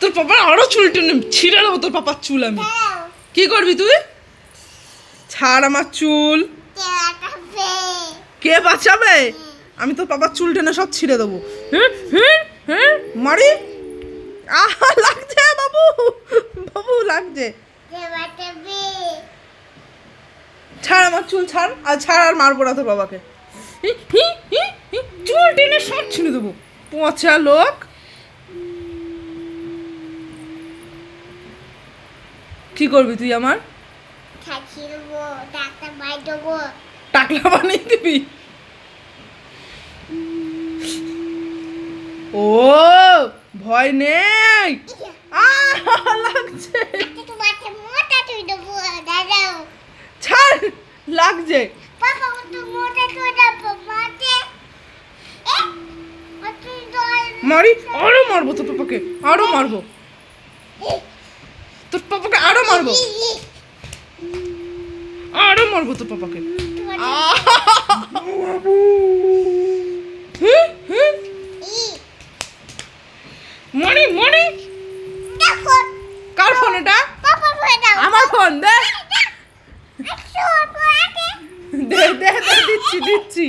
তোর পাপার আরো চুল টেনে ছিঁড়ে দেবো তোর পাপার চুল আমি। কি করবি তুই? ছাড় আমার চুল। কে বাঁচাবে? আমি তোর পাপার চুল টেনে সব ছিঁড়ে দেবো। হ্যাঁ হ্যাঁ হ্যাঁ মারি। আহা লাগছে বাবু, বাবু লাগছে। ছাড় আমার চুল, ছাড় আর ছাড়, আর মারবো না তোর বাবাকে। চুল টেনে সব ছিঁড়ে দেবো, পচা লোক। কি করবি তুই আমার? টাকলা বানিয়ে দিবি? ও ভয় নেই, লাগছে। ছাড়, লাগছে। মারি, আরো মারবো তোর পাপাকে, আরো মারবো তোর পাপাকে, আরো মারবো, আরো মারবো তোর পাপাকে। মনি মনি, কার ফোন এটা? আমার ফোন। দে দে দে, দিচ্ছি দিচ্ছি।